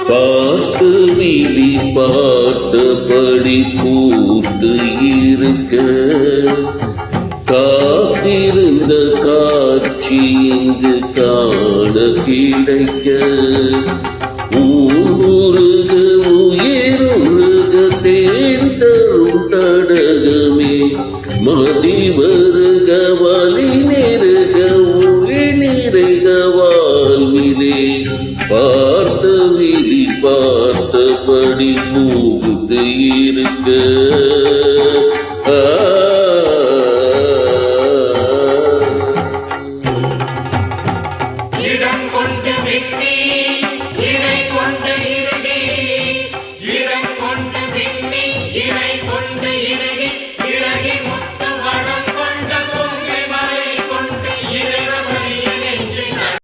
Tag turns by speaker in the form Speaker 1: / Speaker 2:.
Speaker 1: பார்த்து விழி பார்த்தபடி பூத்து இருக்க காத்திருந்த காட்சி இங்கு காண கிடைக்க ஊருக உயிருருக தேன் தரும் தடகமே மதி வருக வலி நெருக ஒளி நிறைக வாழ்விலே பார்த்த விழி பார்த்தபடி பூத்து இருக்க
Speaker 2: இடம் கொண்டு விட்டீர்